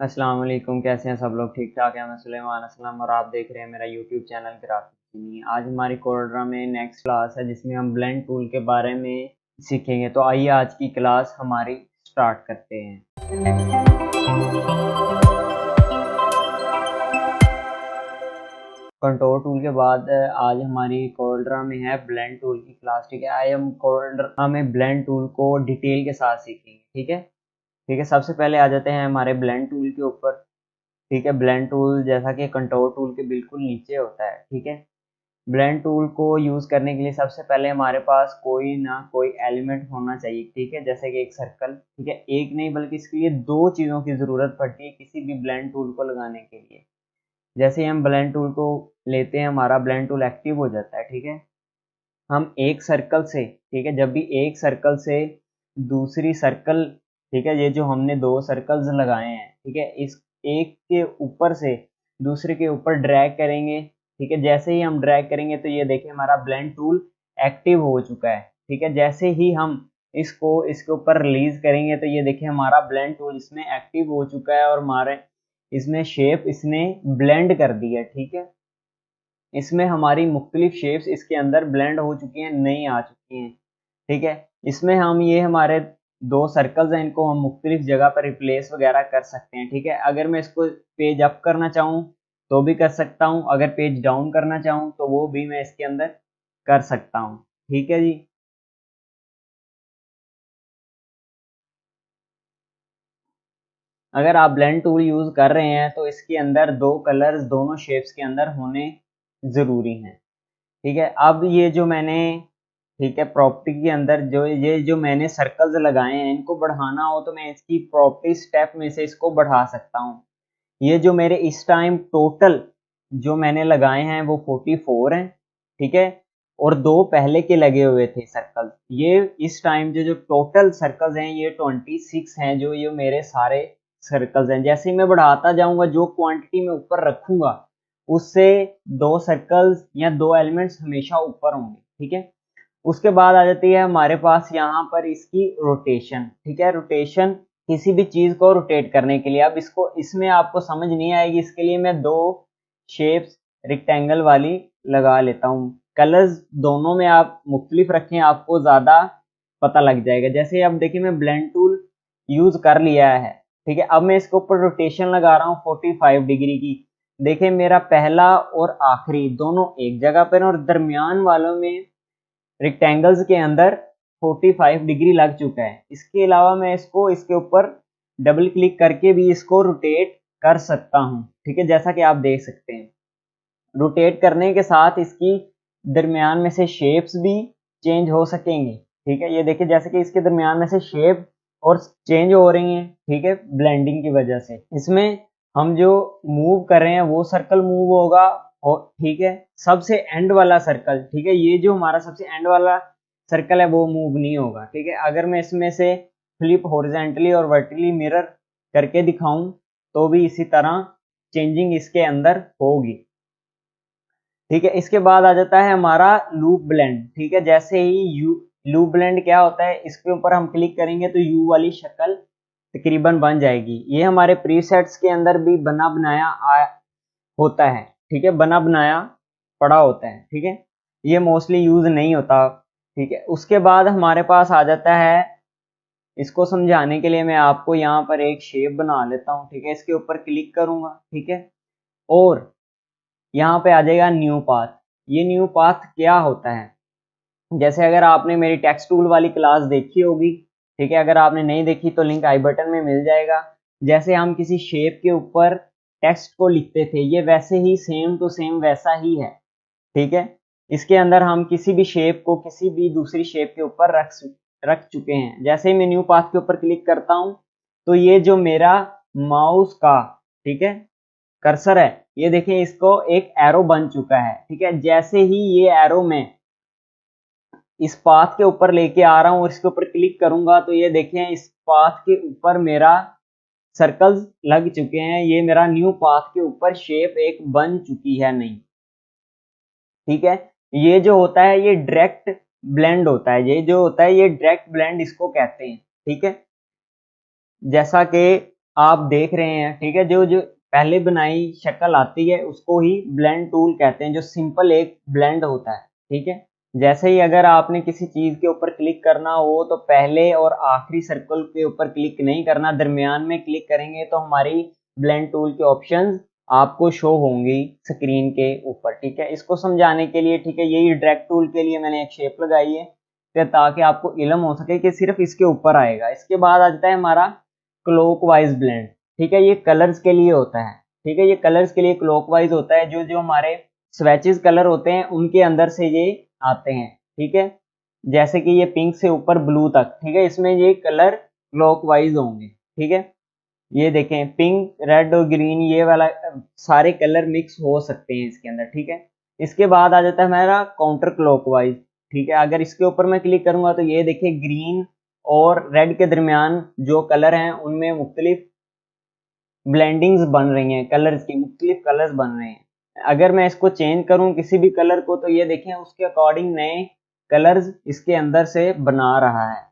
अस्सलाम वालेकुम। कैसे हैं सब लोग? ठीक ठाक है। मैं सुलेमान असलम और आप देख रहे हैं मेरा यूट्यूब चैनल ग्राफिक्स। आज हमारी कोर्ड्रा में नेक्स्ट क्लास है जिसमें हम ब्लेंड टूल के बारे में सीखेंगे। तो आइए आज की क्लास हमारी स्टार्ट करते हैं। कंट्रोल टूल के बाद आज हमारी कोर्ड्रा में है ब्लेंड टूल की क्लास। ठीक है, आज हम कोर्ड्रा में ब्लेंड टूल को डिटेल के साथ सीखेंगे। ठीक है, सबसे पहले आ जाते हैं हमारे ब्लेंड टूल के ऊपर। ठीक है, ब्लेंड टूल जैसा कि कंट्रोल टूल के बिल्कुल नीचे होता है। ठीक है, ब्लेंड टूल को यूज़ करने के लिए सबसे पहले हमारे पास कोई ना कोई एलिमेंट होना चाहिए। ठीक है, जैसे कि एक सर्कल। ठीक है, एक नहीं बल्कि इसके लिए दो चीज़ों की ज़रूरत पड़ती है किसी भी ब्लेंड टूल को लगाने के लिए। जैसे ही हम ब्लेंड टूल को लेते हैं हमारा ब्लेंड टूल एक्टिव हो जाता है। ठीक है, हम एक सर्कल से, ठीक है, जब भी एक सर्कल से दूसरी सर्कल, ठीक है, ये जो हमने दो सर्कल्स लगाए हैं, ठीक है, इस एक के ऊपर से दूसरे के ऊपर ड्रैग करेंगे। ठीक है, जैसे ही हम ड्रैग करेंगे तो ये देखिए हमारा ब्लेंड टूल एक्टिव हो चुका है। ठीक है, जैसे ही हम इसको इसके ऊपर रिलीज करेंगे तो ये देखिए हमारा ब्लेंड टूल इसमें एक्टिव हो चुका है और हमारे इसमें शेप इसने ब्लेंड कर दी है। ठीक है, इसमें हमारी मुख्तलिफ शेप्स इसके अंदर ब्लेंड हो चुकी हैं, नई आ चुकी हैं। ठीक है, इसमें हम ये हमारे दो सर्कल्स हैं, इनको हम मुख्तलिफ जगह पर रिप्लेस वगैरह कर सकते हैं। ठीक है, अगर मैं इसको पेज अप करना चाहूँ तो भी कर सकता हूँ, अगर पेज डाउन करना चाहूँ तो वो भी मैं इसके अंदर कर सकता हूँ। ठीक है जी, अगर आप ब्लेंड टूल यूज कर रहे हैं तो इसके अंदर दो कलर्स दोनों शेप्स के अंदर होने ज़रूरी हैं। ठीक है, अब ये जो मैंने, ठीक है, प्रॉपर्टी के अंदर जो मैंने सर्कल्स लगाए हैं इनको बढ़ाना हो तो मैं इसकी प्रॉपर्टी स्टेप में से इसको बढ़ा सकता हूँ। ये जो मेरे इस टाइम टोटल जो मैंने लगाए हैं वो 44 हैं। ठीक है, और दो पहले के लगे हुए थे सर्कल। ये इस टाइम जो जो टोटल सर्कल्स हैं ये 26 हैं, जो ये मेरे सारे सर्कल्स हैं। जैसे ही मैं बढ़ाता जाऊंगा जो क्वांटिटी में ऊपर रखूंगा उससे दो सर्कल्स या दो एलिमेंट्स हमेशा ऊपर होंगे। ठीक है, उसके बाद आ जाती है हमारे पास यहाँ पर इसकी रोटेशन। ठीक है, रोटेशन किसी भी चीज को रोटेट करने के लिए, अब इसको इसमें आपको समझ नहीं आएगी, इसके लिए मैं दो शेप्स रेक्टेंगल वाली लगा लेता हूँ। कलर्स दोनों में आप मुख्तलिफ रखें, आपको ज्यादा पता लग जाएगा। जैसे अब देखिए मैं ब्लेंड टूल यूज कर लिया है। ठीक है, अब मैं इसके ऊपर रोटेशन लगा रहा हूँ 45 डिग्री की। देखिए मेरा पहला और आखिरी दोनों एक जगह पर और दरमियान वालों में रेक्टेंगल्स के अंदर 45 डिग्री लग चुका है। इसके अलावा मैं इसको इसके ऊपर डबल क्लिक करके भी इसको रोटेट कर सकता हूं। ठीक है, जैसा कि आप देख सकते हैं रोटेट करने के साथ इसकी दरमियान में से शेप्स भी चेंज हो सकेंगी। ठीक है, ये देखिए जैसे कि इसके दरमियान में से शेप और चेंज हो रही हैं। ठीक है, ब्लेंडिंग की वजह से इसमें हम जो मूव कर रहे हैं वो सर्कल मूव होगा। और ठीक है, सबसे एंड वाला सर्कल, ठीक है, ये जो हमारा सबसे एंड वाला सर्कल है वो मूव नहीं होगा। ठीक है, अगर मैं इसमें से फ्लिप हॉरिजेंटली और वर्टिकली मिरर करके दिखाऊं तो भी इसी तरह चेंजिंग इसके अंदर होगी। ठीक है, इसके बाद आ जाता है हमारा लूप ब्लेंड। ठीक है, जैसे ही यू लूप ब्लेंड क्या होता है, इसके ऊपर हम क्लिक करेंगे तो यू वाली शक्ल तकरीबन बन जाएगी। ये हमारे प्रीसेट्स के अंदर भी बना बनाया होता है। ठीक है, बना बनाया पड़ा होता है। ठीक है, ये मोस्टली यूज नहीं होता। ठीक है, उसके बाद हमारे पास आ जाता है, इसको समझाने के लिए मैं आपको यहाँ पर एक शेप बना लेता हूँ। ठीक है, इसके ऊपर क्लिक करूंगा। ठीक है, और यहाँ पे आ जाएगा न्यू पाथ। ये न्यू पाथ क्या होता है, जैसे अगर आपने मेरी टेक्स्ट टूल वाली क्लास देखी होगी, ठीक है, अगर आपने नहीं देखी तो लिंक आई बटन में मिल जाएगा। जैसे हम किसी शेप के ऊपर टेक्स्ट को लिखते थे ये वैसे ही सेम टू सेम वैसा ही है। ठीक है, इसके अंदर हम किसी भी शेप को किसी भी दूसरी शेप के ऊपर रख चुके हैं। जैसे ही मैं न्यू पाथ के ऊपर क्लिक करता हूं तो ये जो मेरा माउस का, ठीक है, कर्सर है, ये देखिए इसको एक एरो बन चुका है। ठीक है, जैसे ही ये एरो में इस पाथ के ऊपर लेके आ रहा हूं और इसके ऊपर क्लिक करूंगा तो ये देखें इस पाथ के ऊपर मेरा सर्कल्स लग चुके हैं। ये मेरा न्यू पाथ के ऊपर शेप एक बन चुकी है नई। ठीक है, ये जो होता है ये डायरेक्ट ब्लेंड होता है। ये जो होता है ये डायरेक्ट ब्लेंड इसको कहते हैं। ठीक है, जैसा कि आप देख रहे हैं, ठीक है, जो जो पहले बनाई शक्ल आती है उसको ही ब्लेंड टूल कहते हैं, जो सिंपल एक ब्लेंड होता है, ठीक है। जैसे ही अगर आपने किसी चीज के ऊपर क्लिक करना हो तो पहले और आखिरी सर्कल के ऊपर क्लिक नहीं करना, दरमियान में क्लिक करेंगे तो हमारी ब्लेंड टूल के ऑप्शंस आपको शो होंगी स्क्रीन के ऊपर, ठीक है। इसको समझाने के लिए, ठीक है, यही ड्रैग टूल के लिए मैंने एक शेप लगाई है ताकि आपको इल्म हो सके कि सिर्फ इसके ऊपर आएगा। इसके बाद आ जाता है हमारा क्लॉकवाइज ब्लेंड, ठीक है, ये कलर्स के लिए होता है, ठीक है, ये कलर्स के लिए क्लॉकवाइज होता है, जो जो हमारे स्वेचेस कलर होते हैं उनके अंदर से ये आते हैं, ठीक है। जैसे कि ये पिंक से ऊपर ब्लू तक, ठीक है, इसमें ये कलर क्लॉकवाइज होंगे, ठीक है। ये देखें पिंक, रेड और ग्रीन, ये वाला सारे कलर मिक्स हो सकते हैं इसके अंदर, ठीक है। इसके बाद आ जाता है हमारा काउंटर क्लॉकवाइज, ठीक है। अगर इसके ऊपर मैं क्लिक करूंगा तो ये देखिए ग्रीन और रेड के दरमियान जो कलर हैं उनमें मुख्तलिफ ब्लेंडिंग्स बन रही हैं, कलर्स की मुख्तलिफ कलर्स बन रहे हैं। अगर मैं इसको चेंज करूं किसी भी कलर को तो ये देखें उसके अकॉर्डिंग नए कलर्स इसके अंदर से बना रहा है।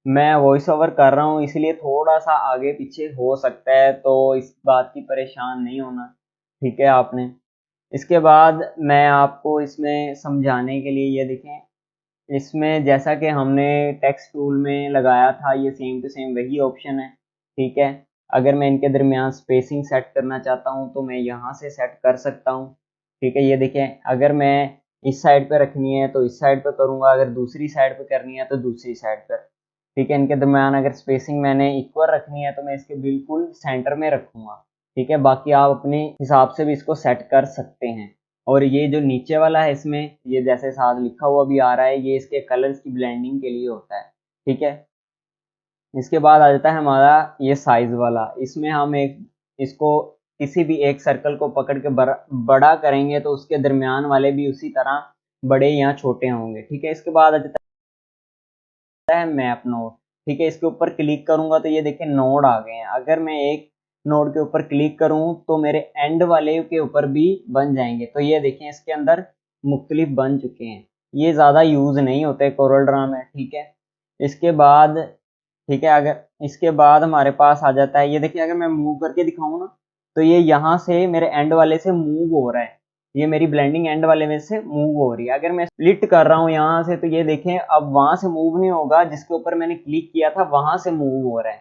मैं वॉइस ओवर कर रहा हूँ इसलिए थोड़ा सा आगे पीछे हो सकता है, तो इस बात की परेशान नहीं होना, ठीक है आपने। इसके बाद मैं आपको इसमें समझाने के लिए, ये देखें इसमें जैसा कि हमने टेक्स्ट टूल में लगाया था ये सेम टू सेम वही ऑप्शन है, ठीक है। अगर मैं इनके दरमियान स्पेसिंग सेट करना चाहता हूँ तो मैं यहाँ से सेट कर सकता हूँ, ठीक है। ये देखें अगर मैं इस साइड पे रखनी है तो इस साइड पे करूँगा, अगर दूसरी साइड पे करनी है तो दूसरी साइड पर, ठीक है। इनके दरमियान अगर स्पेसिंग मैंने इक्वल रखनी है तो मैं इसके बिल्कुल सेंटर में रखूँगा, ठीक है। बाकी आप अपने हिसाब से भी इसको सेट कर सकते हैं। और ये जो नीचे वाला है इसमें ये जैसे साथ लिखा हुआ भी आ रहा है, ये इसके कलर्स की ब्लेंडिंग के लिए होता है, ठीक है। इसके बाद आ जाता है हमारा ये साइज वाला, इसमें हम एक इसको किसी भी एक सर्कल को पकड़ के बड़ा करेंगे तो उसके दरमियान वाले भी उसी तरह बड़े या छोटे होंगे, ठीक है। इसके बाद आ जाता है मैप नोड, ठीक है। इसके ऊपर क्लिक करूंगा तो ये देखिए नोड आ गए हैं। अगर मैं एक नोड के ऊपर क्लिक करूं तो मेरे एंड वाले के ऊपर भी बन जाएंगे, तो ये देखें इसके अंदर मुख्तलिफ बन चुके हैं। ये ज़्यादा यूज़ नहीं होते कोरल ड्रा में, ठीक है। इसके बाद, ठीक है, अगर इसके बाद हमारे पास आ जाता है, ये देखिए अगर मैं मूव करके दिखाऊं ना तो ये यहाँ से मेरे एंड वाले से मूव हो रहा है, ये मेरी ब्लेंडिंग एंड वाले में से मूव हो रही है। अगर मैं स्प्लिट कर रहा हूँ यहाँ से तो ये देखें अब वहां से मूव नहीं होगा, जिसके ऊपर मैंने क्लिक किया था वहां से मूव हो रहा है,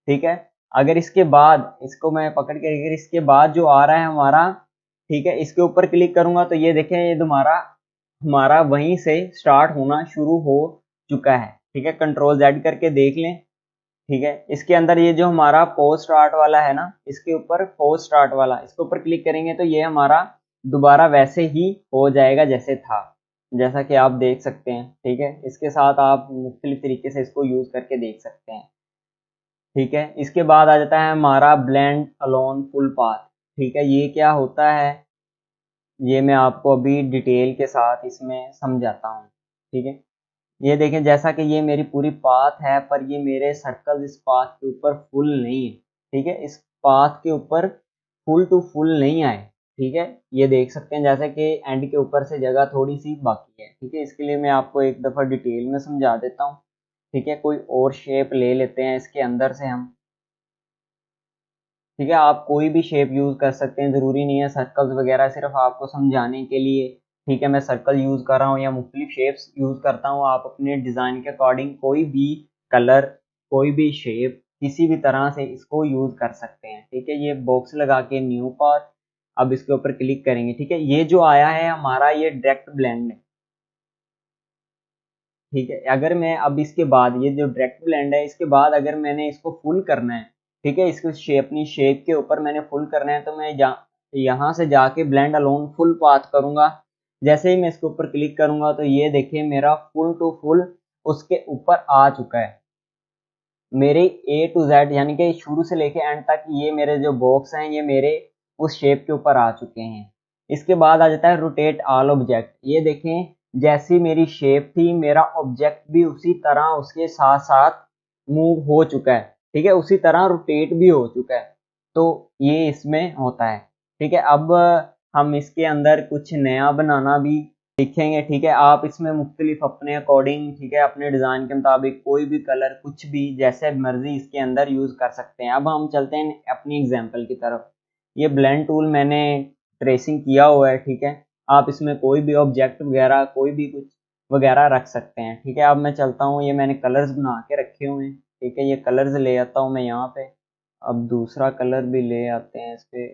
ठीक है। अगर इसके बाद इसको मैं पकड़ के, अगर इसके बाद जो आ रहा है हमारा, ठीक है, इसके ऊपर क्लिक करूंगा तो ये देखें ये तुम्हारा हमारा वहीं से स्टार्ट होना शुरू हो चुका है, ठीक है। कंट्रोल जेड करके देख लें, ठीक है। इसके अंदर ये जो हमारा पोस्ट स्टार्ट वाला है ना, इसके ऊपर पोस्ट स्टार्ट वाला, इसके ऊपर क्लिक करेंगे तो ये हमारा दोबारा वैसे ही हो जाएगा जैसे था, जैसा कि आप देख सकते हैं, ठीक है। इसके साथ आप मुख्तलिफ तरीके से इसको यूज करके देख सकते हैं, ठीक है। इसके बाद आ जाता है हमारा ब्लेंड अलोन फुल पाथ, ठीक है। ये क्या होता है ये मैं आपको अभी डिटेल के साथ इसमें समझाता हूँ, ठीक है। ये देखें जैसा कि ये मेरी पूरी पाथ है पर ये मेरे सर्कल इस पाथ के ऊपर फुल नहीं है, ठीक है। इस पाथ के ऊपर फुल टू फुल नहीं आए, ठीक है। ये देख सकते हैं जैसे कि एंड के ऊपर से जगह थोड़ी सी बाकी है, ठीक है। इसके लिए मैं आपको एक दफ़ा डिटेल में समझा देता हूँ, ठीक है। कोई और शेप ले लेते हैं इसके अंदर से हम, ठीक है। आप कोई भी शेप यूज़ कर सकते हैं, ज़रूरी नहीं है सर्कल्स वगैरह, सिर्फ आपको समझाने के लिए, ठीक है। मैं सर्कल यूज़ कर रहा हूँ या मुख्तलिफ शेप्स यूज़ करता हूँ, आप अपने डिज़ाइन के अकॉर्डिंग कोई भी कलर, कोई भी शेप किसी भी तरह से इसको यूज़ कर सकते हैं, ठीक है। ये बॉक्स लगा के न्यू पाथ, अब इसके ऊपर क्लिक करेंगे, ठीक है। ये जो आया है हमारा ये डायरेक्ट ब्लेंड है, ठीक है। अगर मैं अब इसके बाद ये जो डायरेक्ट ब्लेंड है इसके बाद अगर मैंने इसको फुल करना है, ठीक है, इसको शेप अपनी शेप के ऊपर मैंने फुल करना है तो मैं यहाँ से जाके ब्लेंड अलोन फुल पाथ करूंगा। जैसे ही मैं इसके ऊपर क्लिक करूंगा तो ये देखिए मेरा फुल टू फुल उसके ऊपर आ चुका है। मेरे ए टू जेड यानी कि शुरू से लेके एंड तक ये मेरे जो बॉक्स हैं ये मेरे उस शेप के ऊपर आ चुके हैं। इसके बाद आ जाता है रोटेट ऑल ऑब्जेक्ट, ये देखें जैसी मेरी शेप थी मेरा ऑब्जेक्ट भी उसी तरह उसके साथ साथ मूव हो चुका है, ठीक है, उसी तरह रोटेट भी हो चुका है। तो ये इसमें होता है, ठीक है। अब हम इसके अंदर कुछ नया बनाना भी लिखेंगे, ठीक है। आप इसमें मुख्तलिफ अपने अकॉर्डिंग, ठीक है, अपने डिज़ाइन के मुताबिक कोई भी कलर कुछ भी जैसे मर्जी इसके अंदर यूज़ कर सकते हैं। अब हम चलते हैं अपनी एग्जांपल की तरफ। ये ब्लेंड टूल मैंने ट्रेसिंग किया हुआ है, ठीक है। आप इसमें कोई भी ऑब्जेक्ट वगैरह कोई भी कुछ वगैरह रख सकते हैं, ठीक है। अब मैं चलता हूँ, ये मैंने कलर्स बना के रखे हुए हैं, ठीक है। ये कलर्स ले आता हूँ मैं यहाँ पे। अब दूसरा कलर भी ले आते हैं इस पे।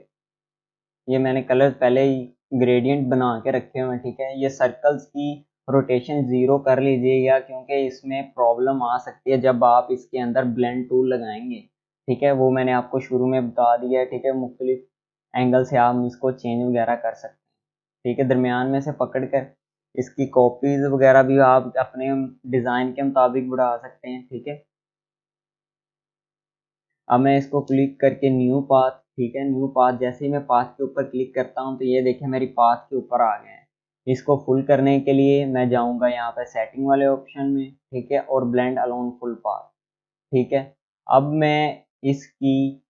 ये मैंने कलर पहले ही ग्रेडियंट बना के रखे हुए हैं, ठीक है। ये सर्कल्स की रोटेशन 0 कर लीजिएगा, क्योंकि इसमें प्रॉब्लम आ सकती है जब आप इसके अंदर ब्लेंड टूल लगाएंगे, ठीक है। वो मैंने आपको शुरू में बता दिया है, ठीक है। मुख्तलिफ एंगल से आप इसको चेंज वगैरह कर सकते हैं, ठीक है। दरमियान में से पकड़ कर इसकी कॉपीज वगैरह भी आप अपने डिज़ाइन के मुताबिक बढ़ा सकते हैं, ठीक है। अब मैं इसको क्लिक करके न्यू पाथ, ठीक है, न्यू पाथ, जैसे ही मैं पाथ के ऊपर क्लिक करता हूँ तो ये देखिए मेरी पाथ के ऊपर आ गए हैं। इसको फुल करने के लिए मैं जाऊँगा यहाँ पे सेटिंग वाले ऑप्शन में, ठीक है, और ब्लेंड अलोन फुल पाथ, ठीक है। अब मैं इसकी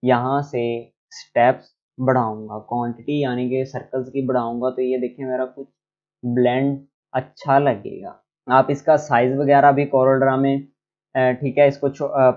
यहाँ से स्टेप्स बढ़ाऊंगा, क्वांटिटी यानी कि सर्कल्स की बढ़ाऊंगा, तो ये देखिए मेरा कुछ ब्लेंड अच्छा लगेगा। आप इसका साइज वगैरह भी कोरल ड्रा में, ठीक है, इसको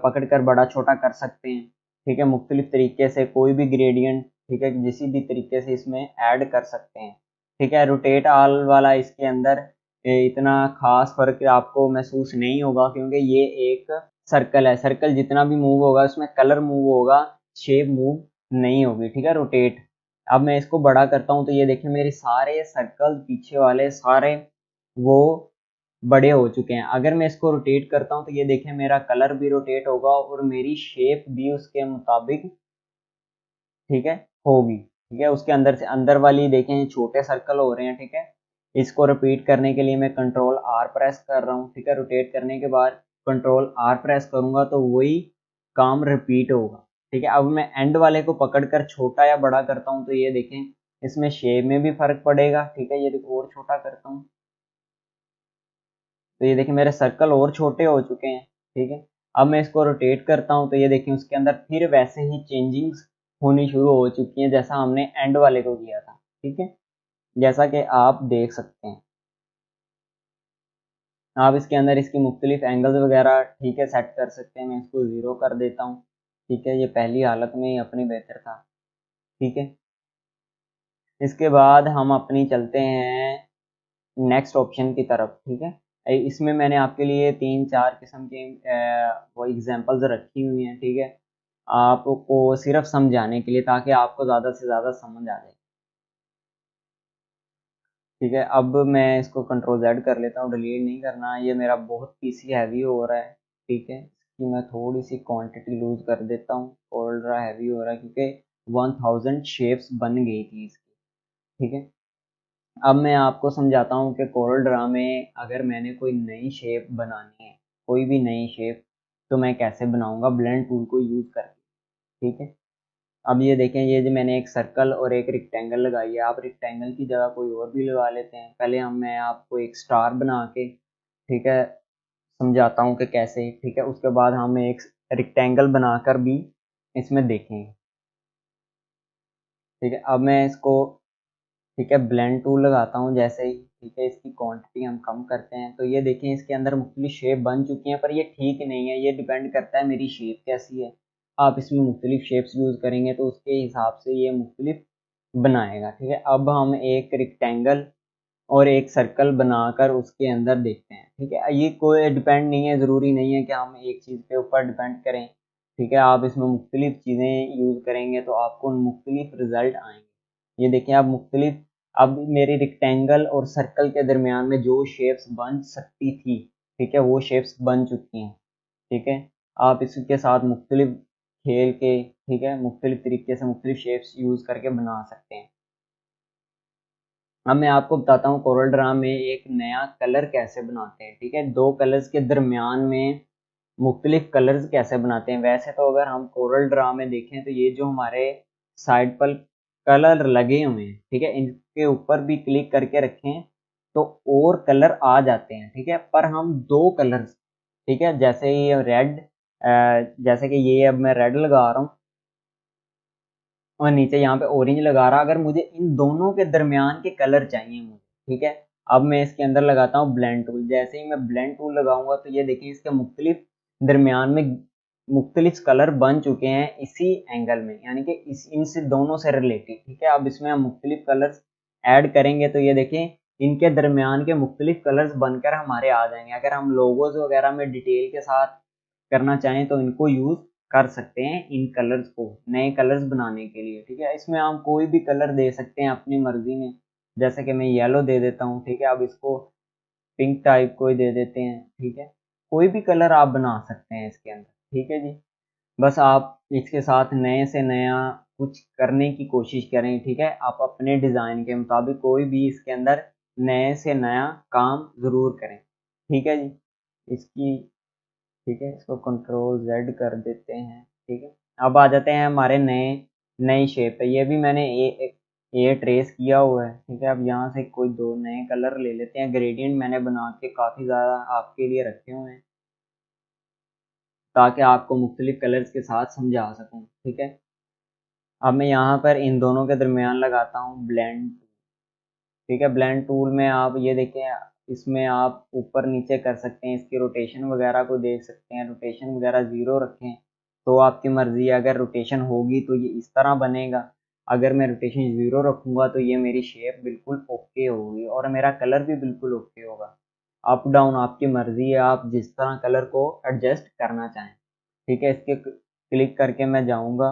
पकड़ कर बड़ा छोटा कर सकते हैं, ठीक है। मुख्तलिफ तरीके से कोई भी ग्रेडियंट, ठीक है, किसी भी तरीके से इसमें ऐड कर सकते हैं, ठीक है। रोटेट ऑल वाला इसके अंदर इतना खास फर्क आपको महसूस नहीं होगा, क्योंकि ये एक सर्कल है। सर्कल जितना भी मूव होगा उसमें कलर मूव होगा, शेप मूव नहीं होगी, ठीक है। रोटेट, अब मैं इसको बड़ा करता हूँ तो ये देखिए मेरे सारे सर्कल पीछे वाले सारे वो बड़े हो चुके हैं। अगर मैं इसको रोटेट करता हूँ तो ये देखिए मेरा कलर भी रोटेट होगा और मेरी शेप भी उसके मुताबिक, ठीक है, होगी, ठीक है। उसके अंदर से अंदर वाली देखें छोटे सर्कल हो रहे हैं, ठीक है। इसको रिपीट करने के लिए मैं कंट्रोल आर प्रेस कर रहा हूँ, ठीक है। रोटेट करने के बाद कंट्रोल आर प्रेस करूंगा तो वही काम रिपीट होगा, ठीक है। अब मैं एंड वाले को पकड़कर छोटा या बड़ा करता हूँ तो ये देखें इसमें शेप में भी फर्क पड़ेगा, ठीक है। ये देखो और छोटा करता हूँ तो ये देखिए मेरे सर्कल और छोटे हो चुके हैं, ठीक है। अब मैं इसको रोटेट करता हूँ तो ये देखिए उसके अंदर फिर वैसे ही चेंजिंग्स होनी शुरू हो चुकी हैं जैसा हमने एंड वाले को किया था, ठीक है, जैसा कि आप देख सकते हैं। आप इसके अंदर इसकी मुख्तलिफ एंगल्स वगैरह, ठीक है, सेट कर सकते हैं। मैं इसको 0 कर देता हूँ, ठीक है। ये पहली हालत में ही अपनी बेहतर था, ठीक है। इसके बाद हम अपनी चलते हैं नेक्स्ट ऑप्शन की तरफ, ठीक है। इसमें मैंने आपके लिए 3-4 किस्म के वो एग्जांपल्स रखी हुई हैं, ठीक है, आपको सिर्फ समझाने के लिए, ताकि आपको ज़्यादा से ज़्यादा समझ आ जाए, ठीक है। अब मैं इसको कंट्रोल Z कर लेता हूँ, डिलीट नहीं करना, ये मेरा बहुत पीसी हैवी हो रहा है, ठीक है। इसकी मैं थोड़ी सी क्वांटिटी लूज कर देता हूँ, कोल्ड्रा हैवी हो रहा है क्योंकि 1000 शेप्स बन गई थी इसकी, ठीक है। अब मैं आपको समझाता हूँ कि कोरल ड्रा में अगर मैंने कोई नई शेप बनानी है, कोई भी नई शेप, तो मैं कैसे बनाऊंगा ब्लेंड टूल को यूज़ करके, ठीक है। अब ये देखें, ये जो मैंने एक सर्कल और एक रेक्टेंगल लगाई है, आप रेक्टेंगल की जगह कोई और भी लगा लेते हैं। पहले मैं आपको एक स्टार बना के, ठीक है, समझाता हूँ कि कैसे, ठीक है। उसके बाद हम एक रेक्टेंगल बनाकर भी इसमें देखेंगे, ठीक है। अब मैं इसको, ठीक है, ब्लेंड टूल लगाता हूँ जैसे ही, ठीक है, इसकी क्वांटिटी हम कम करते हैं तो ये देखें इसके अंदर मुख्तलिफ शेप बन चुकी हैं, पर ये ठीक नहीं है। ये डिपेंड करता है मेरी शेप कैसी है। आप इसमें मुख्तलिफ शेप्स यूज़ करेंगे तो उसके हिसाब से ये मुख्तलिफ बनाएगा, ठीक है। अब हम एक रेक्टेंगल और एक सर्कल बनाकर उसके अंदर देखते हैं, ठीक है। ये कोई डिपेंड नहीं है, ज़रूरी नहीं है कि हम एक चीज़ के ऊपर डिपेंड करें, ठीक है। आप इसमें मुख्तलिफ चीज़ें यूज़ करेंगे तो आपको मुख्तलिफ रिजल्ट आएंगे। ये देखिए आप मुख्तलिफ, अब मेरी रेक्टेंगल और सर्कल के दरमियान में जो शेप्स बन सकती थी, ठीक है, वो शेप्स बन चुकी हैं, ठीक है। आप इसके साथ मुख्तलिफ खेल के, ठीक है, मुख्तलिफ तरीके से मुख्तलिफ शेप्स यूज़ करके बना सकते हैं। अब मैं आपको बताता हूँ कोरल ड्रा में एक नया कलर कैसे बनाते हैं, ठीक है। दो कलर्स के दरमियान में मुख्तलिफ कलर्स कैसे बनाते हैं। वैसे तो अगर हम कोरल ड्रा में देखें तो ये जो हमारे साइड पर कलर लगे हुए हैं, ठीक है, इनके ऊपर भी क्लिक करके रखें तो और कलर आ जाते हैं, ठीक है। पर हम दो कलर्स, ठीक है, जैसे ये रेड, जैसे कि ये अब मैं रेड लगा रहा हूँ और नीचे यहाँ पे ऑरेंज लगा रहा, अगर मुझे इन दोनों के दरमियान के कलर चाहिए मुझे, ठीक है, अब मैं इसके अंदर लगाता हूँ ब्लेंड टूल। जैसे ही मैं ब्लेंड टूल लगाऊंगा तो ये देखिए इसके मुख्तलिफ दरमियान में मुख्तलिफ कलर बन चुके हैं इसी एंगल में, यानी कि इनसे दोनों से रिलेटेड। ठीक है, अब इसमें हम मुख्तलिफ कलर्स ऐड करेंगे तो ये देखें इनके दरमियान के मुख्तलिफ कलर्स बनकर हमारे आ जाएंगे। अगर हम लोगोज वगैरह में डिटेल के साथ करना चाहें तो इनको यूज़ कर सकते हैं, इन कलर्स को नए कलर्स बनाने के लिए। ठीक है, इसमें हम कोई भी कलर दे सकते हैं अपनी मर्जी में, जैसे कि मैं येलो दे देता हूँ। ठीक है, अब इसको पिंक टाइप को ही दे देते हैं। ठीक है, कोई भी कलर आप बना सकते हैं इसके अंदर। ठीक है जी, बस आप इसके साथ नए से नया कुछ करने की कोशिश करें। ठीक है, आप अपने डिज़ाइन के मुताबिक कोई भी इसके अंदर नए से नया काम ज़रूर करें। ठीक है जी, इसकी ठीक है, इसको कंट्रोल जेड कर देते हैं। ठीक है, अब आ जाते हैं हमारे नई शेप पे। ये भी मैंने ये ट्रेस किया हुआ है। ठीक है, अब यहाँ से कोई दो नए कलर ले लेते हैं। ग्रेडियंट मैंने बना के काफ़ी ज़्यादा आपके लिए रखे हुए हैं ताकि आपको मुख्तलिफ कलर्स के साथ समझा सकूँ। ठीक है, अब मैं यहाँ पर इन दोनों के दरमियान लगाता हूँ ब्लेंड। ठीक है, ब्लेंड टूल में आप ये देखें, इसमें आप ऊपर नीचे कर सकते हैं, इसकी रोटेशन वगैरह को देख सकते हैं। रोटेशन वगैरह ज़ीरो रखें तो आपकी मर्ज़ी है, अगर रोटेशन होगी तो ये इस तरह बनेगा। अगर मैं रोटेशन ज़ीरो रखूँगा तो ये मेरी शेप बिल्कुल ओके होगी और मेरा कलर भी बिल्कुल ओके होगा। अप डाउन आपकी मर्ज़ी है, आप जिस तरह कलर को एडजस्ट करना चाहें। ठीक है, इसके क्लिक करके मैं जाऊँगा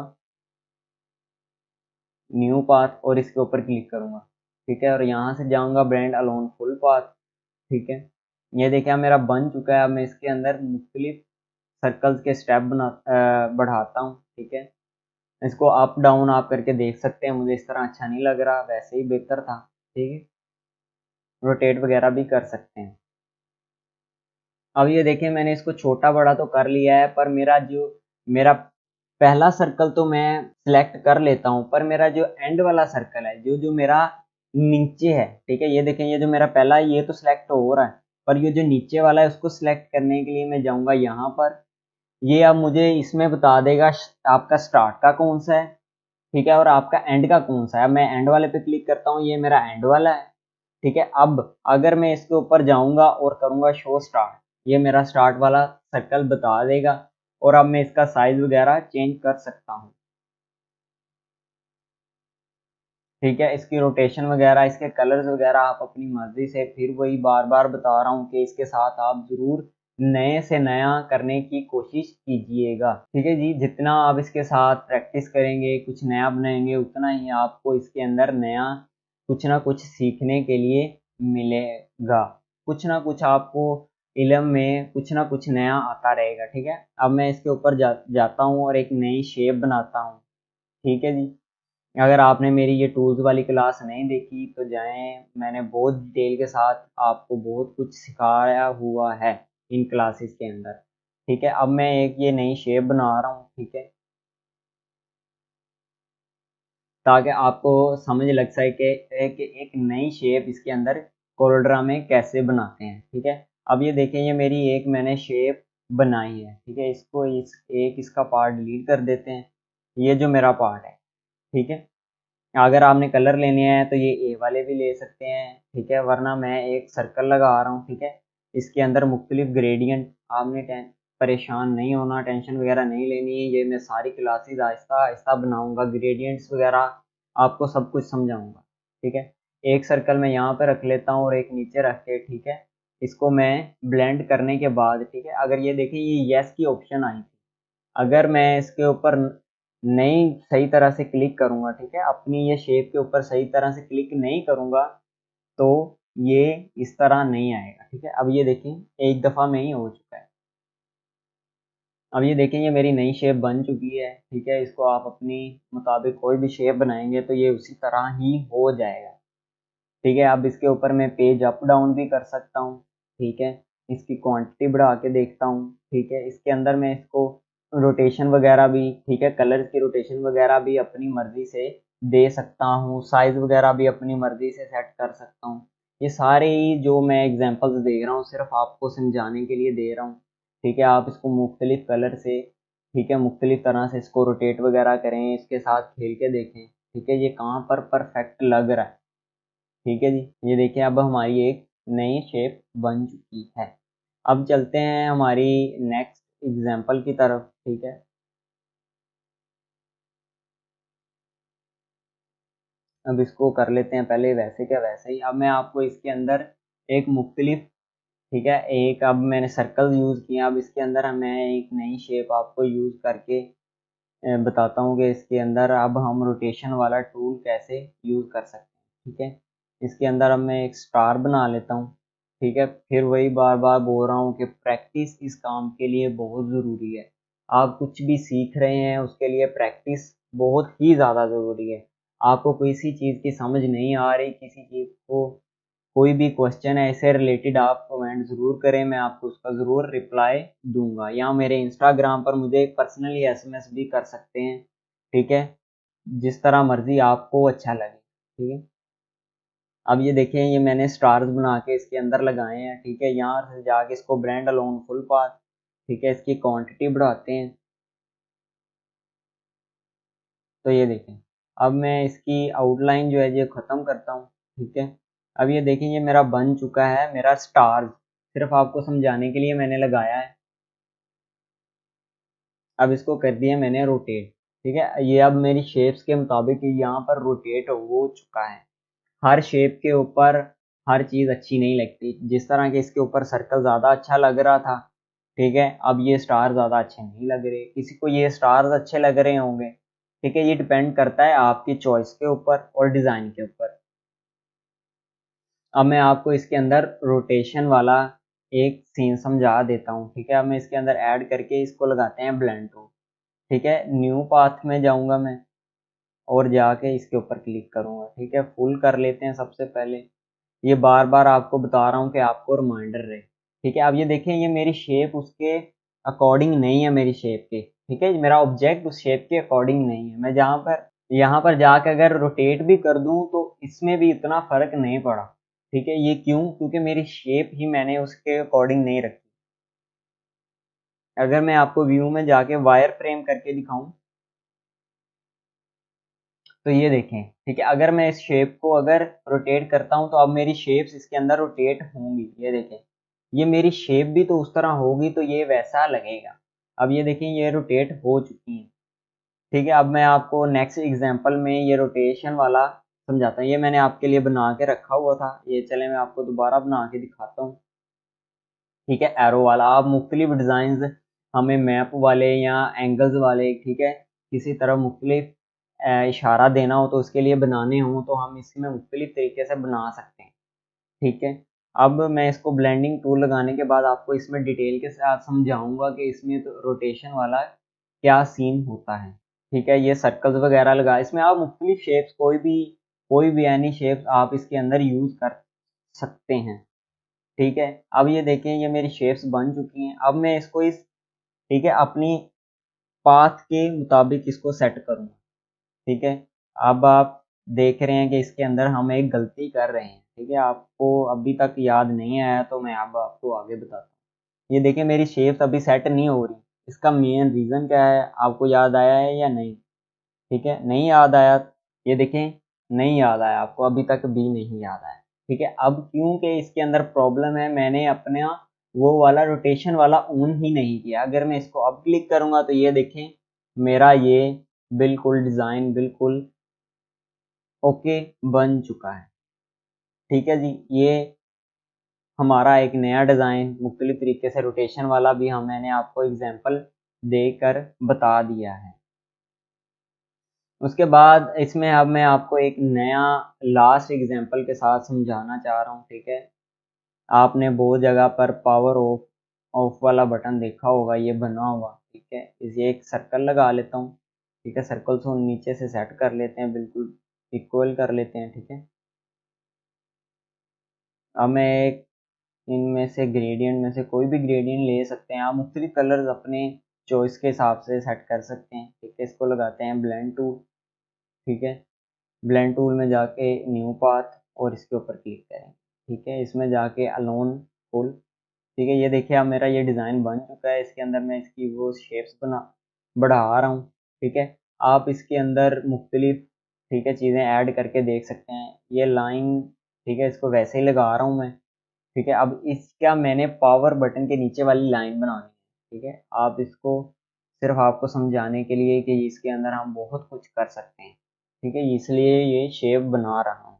न्यू पाथ और इसके ऊपर क्लिक करूँगा। ठीक है, और यहाँ से जाऊँगा ब्लेंड अलोन फुल पाथ। ठीक है, ये देखिए मेरा बन चुका है। अब मैं इसके अंदर मुख्तलिफ सर्कल्स के स्टेप बढ़ाता हूँ। ठीक है, इसको अप डाउन आप करके देख सकते हैं। मुझे इस तरह अच्छा नहीं लग रहा, वैसे ही बेहतर था। ठीक है, रोटेट वगैरह भी कर सकते हैं। अब ये देखिए मैंने इसको छोटा बड़ा तो कर लिया है, पर मेरा पहला सर्कल तो मैं सिलेक्ट कर लेता हूँ, पर मेरा जो एंड वाला सर्कल है जो मेरा नीचे है। ठीक है, ये देखें ये जो मेरा पहला है ये तो सिलेक्ट हो रहा है, पर ये जो नीचे वाला है उसको सिलेक्ट करने के लिए मैं जाऊँगा यहाँ पर। ये अब मुझे इसमें बता देगा आपका स्टार्ट का कौन सा है। ठीक है, और आपका एंड का कौन सा है। मैं एंड वाले पे क्लिक करता हूँ, ये मेरा एंड वाला है। ठीक है, अब अगर मैं इसके ऊपर जाऊँगा और करूँगा शो स्टार्ट, ये मेरा स्टार्ट वाला सर्कल बता देगा और अब मैं इसका साइज वगैरह चेंज कर सकता हूँ। ठीक है, इसकी रोटेशन वगैरह, इसके कलर्स वगैरह आप अपनी मर्जी से, फिर वही बार बार बता रहा हूँ कि इसके साथ आप ज़रूर नए से नया करने की कोशिश कीजिएगा। ठीक है जी, जितना आप इसके साथ प्रैक्टिस करेंगे, कुछ नया बनाएंगे, उतना ही आपको इसके अंदर नया कुछ ना कुछ सीखने के लिए मिलेगा। कुछ ना कुछ आपको इल्म में कुछ ना कुछ नया आता रहेगा। ठीक है, अब मैं इसके ऊपर जाता हूँ और एक नई शेप बनाता हूँ। ठीक है जी, अगर आपने मेरी ये टूल्स वाली क्लास नहीं देखी तो जाएं, मैंने बहुत डिटेल के साथ आपको बहुत कुछ सिखाया हुआ है इन क्लासेस के अंदर। ठीक है, अब मैं एक ये नई शेप बना रहा हूँ। ठीक है, ताकि आपको समझ लग सके कि एक नई शेप इसके अंदर कोलोड्रा में कैसे बनाते हैं। ठीक है, अब ये देखें ये मेरी एक मैंने शेप बनाई है। ठीक है, इसको इसका पार्ट डिलीट कर देते हैं, ये जो मेरा पार्ट है। ठीक है, अगर आपने कलर लेने हैं तो ये ए वाले भी ले सकते हैं। ठीक है, वरना मैं एक सर्कल लगा रहा हूँ। ठीक है, इसके अंदर मुख्तलिफ ग्रेडियंट, आपने परेशान नहीं होना, टेंशन वगैरह नहीं लेनी है। ये मैं सारी क्लासेस आहिस्ता आहिस्ता बनाऊंगा, ग्रेडियंट्स वगैरह आपको सब कुछ समझाऊंगा। ठीक है, एक सर्कल मैं यहाँ पे रख लेता हूँ और एक नीचे रख के, ठीक है, इसको मैं ब्लेंड करने के बाद, ठीक है, अगर ये देखिए ये यस की ऑप्शन आई थी, अगर मैं इसके ऊपर नहीं सही तरह से क्लिक करूंगा, ठीक है, अपनी ये शेप के ऊपर सही तरह से क्लिक नहीं करूंगा तो ये इस तरह नहीं आएगा। ठीक है, अब ये देखें एक दफ़ा में ही हो चुका है। अब ये देखें ये मेरी नई शेप बन चुकी है। ठीक है, इसको आप अपनी मुताबिक कोई भी शेप बनाएंगे तो ये उसी तरह ही हो जाएगा। ठीक है, अब इसके ऊपर मैं पेज अप डाउन भी कर सकता हूँ। ठीक है, इसकी क्वांटिटी बढ़ा के देखता हूँ। ठीक है, इसके अंदर मैं इसको रोटेशन वगैरह भी, ठीक है, कलर की रोटेशन वगैरह भी अपनी मर्ज़ी से दे सकता हूँ, साइज़ वगैरह भी अपनी मर्ज़ी से सेट कर सकता हूँ। ये सारे ही जो मैं एग्जांपल्स दे रहा हूँ सिर्फ आपको समझाने के लिए दे रहा हूँ। ठीक है, आप इसको मुख्तलिफ कलर से, ठीक है, मुख्तलिफ तरह से इसको रोटेट वगैरह करें, इसके साथ खेल के देखें। ठीक है, ये कहाँ पर परफेक्ट लग रहा है। ठीक है जी, ये देखिए अब हमारी एक नई शेप बन चुकी है। अब चलते हैं हमारी नेक्स्ट एग्जांपल की तरफ। ठीक है, अब इसको कर लेते हैं पहले वैसे क्या वैसे ही। अब मैं आपको इसके अंदर एक मुख्तलिफ, ठीक है, एक अब मैंने सर्कल यूज़ किया। अब इसके अंदर मैं एक नई शेप आपको यूज़ करके बताता हूँ कि इसके अंदर अब हम रोटेशन वाला टूल कैसे यूज़ कर सकते हैं। ठीक है, इसके अंदर अब मैं एक स्टार बना लेता हूँ। ठीक है, फिर वही बार बार बोल रहा हूँ कि प्रैक्टिस इस काम के लिए बहुत ज़रूरी है। आप कुछ भी सीख रहे हैं उसके लिए प्रैक्टिस बहुत ही ज़्यादा ज़रूरी है। आपको किसी चीज़ की समझ नहीं आ रही, किसी चीज़ को कोई भी क्वेश्चन है इससे रिलेटेड, आप कमेंट ज़रूर करें, मैं आपको उसका ज़रूर रिप्लाई दूंगा। या मेरे इंस्टाग्राम पर मुझे पर्सनली एसएमएस भी कर सकते हैं। ठीक है, जिस तरह मर्जी आपको अच्छा लगे। ठीक है, अब ये देखें, ये मैंने स्टार्स बना के इसके अंदर लगाए हैं। ठीक है, यहाँ से जाके इसको ब्लेंड अलोन फुल पाथ, ठीक है, इसकी क्वांटिटी बढ़ाते हैं। तो ये देखें, अब मैं इसकी आउटलाइन जो है ये ख़त्म करता हूँ। ठीक है, अब ये देखें, ये मेरा बन चुका है मेरा स्टार, सिर्फ आपको समझाने के लिए मैंने लगाया है। अब इसको कर दिया मैंने रोटेट। ठीक है, ये अब मेरी शेप्स के मुताबिक यहाँ पर रोटेट हो चुका है। हर शेप के ऊपर हर चीज़ अच्छी नहीं लगती। जिस तरह के इसके ऊपर सर्कल ज़्यादा अच्छा लग रहा था, ठीक है, अब ये स्टार ज़्यादा अच्छे नहीं लग रहे। किसी को ये स्टार्स अच्छे लग रहे होंगे। ठीक है, ये डिपेंड करता है आपकी चॉइस के ऊपर और डिज़ाइन के ऊपर। अब मैं आपको इसके अंदर रोटेशन वाला एक सीन समझा देता हूँ। ठीक है, अब मैं इसके अंदर ऐड करके इसको लगाते हैं ब्लेंड टूल। ठीक है, न्यू पाथ में जाऊंगा मैं और जाके इसके ऊपर क्लिक करूंगा। ठीक है, फुल कर लेते हैं सबसे पहले। ये बार बार आपको बता रहा हूँ कि आपको रिमाइंडर रहे। ठीक है, अब ये देखें, ये मेरी शेप उसके अकॉर्डिंग नहीं है, मेरी शेप के। ठीक है, मेरा ऑब्जेक्ट उस शेप के अकॉर्डिंग नहीं है। मैं जहाँ पर यहाँ पर जाकर अगर रोटेट भी कर दूं तो इसमें भी इतना फर्क नहीं पड़ा। ठीक है, ये क्यों? क्योंकि मेरी शेप ही मैंने उसके अकॉर्डिंग नहीं रखी। अगर मैं आपको व्यू में जाके वायर फ्रेम करके दिखाऊं तो ये देखें। ठीक है, अगर मैं इस शेप को अगर रोटेट करता हूं तो अब मेरी शेप्स इसके अंदर रोटेट होंगी। ये देखें, ये मेरी शेप भी तो उस तरह होगी तो ये वैसा लगेगा। अब ये देखें, ये रोटेट हो चुकी है। ठीक है, अब मैं आपको नेक्स्ट एग्जांपल में ये रोटेशन वाला समझाता हूँ। ये मैंने आपके लिए बना के रखा हुआ था, ये चले मैं आपको दोबारा बना के दिखाता हूँ। ठीक है, एरो वाला आप मुख्तलिफ डिज़ाइन हमें मैप वाले या एंगल्स वाले, ठीक है, किसी तरह मुख्तलिफ इशारा देना हो तो उसके लिए बनाने हो तो हम इसमें मुख्तलिफ तरीके से बना सकते हैं। ठीक है, अब मैं इसको ब्लेंडिंग टूल लगाने के बाद आपको इसमें डिटेल के साथ समझाऊंगा कि इसमें तो रोटेशन वाला क्या सीन होता है। ठीक है, ये सर्कल्स वगैरह लगा, इसमें आप मुख्तलिफ शेप्स कोई भी एनी शेप्स आप इसके अंदर यूज़ कर सकते हैं। ठीक है, अब ये देखें, ये मेरी शेप्स बन चुकी हैं। अब मैं इसको ठीक है, अपनी पाथ के मुताबिक इसको सेट करूँगा। ठीक है, अब आप देख रहे हैं कि इसके अंदर हम एक गलती कर रहे हैं। ठीक है, आपको अभी तक याद नहीं आया तो मैं अब आपको आगे बताता हूँ। ये देखिए, मेरी शेप्स अभी सेट नहीं हो रही। इसका मेन रीज़न क्या है, आपको याद आया है या नहीं? ठीक है, नहीं याद आया, ये देखें, नहीं याद आया आपको, अभी तक भी नहीं याद आया। ठीक है, अब क्योंकि इसके अंदर प्रॉब्लम है, मैंने अपना वो वाला रोटेशन वाला ऑन ही नहीं किया। अगर मैं इसको अब क्लिक करूंगा तो ये देखें, मेरा ये बिल्कुल डिज़ाइन बिल्कुल ओके बन चुका है। ठीक है जी, ये हमारा एक नया डिज़ाइन मुख्तलिफ तरीके से रोटेशन वाला भी मैंने आपको एग्जांपल देकर बता दिया है। उसके बाद इसमें अब मैं आपको एक नया लास्ट एग्जांपल के साथ समझाना चाह रहा हूँ। ठीक है, आपने बहुत जगह पर पावर ऑफ ऑफ वाला बटन देखा होगा, ये बना हुआ। ठीक है, इसे एक सर्कल लगा लेता हूँ। ठीक है, सर्कल को नीचे से सेट कर लेते हैं, बिल्कुल इक्वल कर लेते हैं। ठीक है, अब मैं एक इनमें से ग्रेडियंट में से कोई भी ग्रेडियंट ले सकते हैं। आप मुख्तलिफ कलर्स अपने चॉइस के हिसाब से सेट कर सकते हैं। ठीक है, इसको लगाते हैं ब्लेंड टूल। ठीक है, ब्लेंड टूल में जाके न्यू पाथ और इसके ऊपर क्लिक करें। ठीक है, इसमें जाके अलोन फुल। ठीक है, ये देखिए, अब मेरा ये डिज़ाइन बन चुका है। इसके अंदर मैं इसकी वो शेप्स बढ़ा रहा हूँ। ठीक है, आप इसके अंदर मुख्तलिफ, ठीक है, चीज़ें ऐड करके देख सकते हैं। ये लाइन, ठीक है, इसको वैसे ही लगा रहा हूँ मैं। ठीक है। अब इसका मैंने पावर बटन के नीचे वाली लाइन बनानी है, ठीक है। आप इसको सिर्फ आपको समझाने के लिए कि इसके अंदर हम बहुत कुछ कर सकते हैं, ठीक है, इसलिए ये शेप बना रहा हूँ।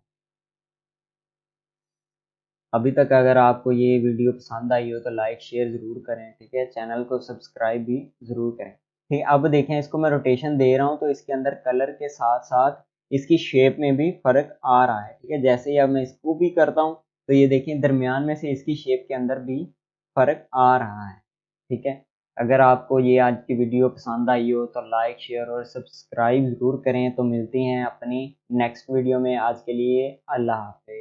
अभी तक अगर आपको ये वीडियो पसंद आई हो तो लाइक शेयर ज़रूर करें, ठीक है, चैनल को सब्सक्राइब भी ज़रूर करें। ठीक, अब देखें इसको मैं रोटेशन दे रहा हूँ तो इसके अंदर कलर के साथ साथ इसकी शेप में भी फ़र्क आ रहा है, ठीक है। जैसे ही अब मैं इसको भी करता हूँ तो ये देखें दरमियान में से इसकी शेप के अंदर भी फ़र्क आ रहा है, ठीक है। अगर आपको ये आज की वीडियो पसंद आई हो तो लाइक शेयर और सब्सक्राइब ज़रूर करें। तो मिलती हैं अपनी नेक्स्ट वीडियो में, आज के लिए अल्लाह हाफ़िज़।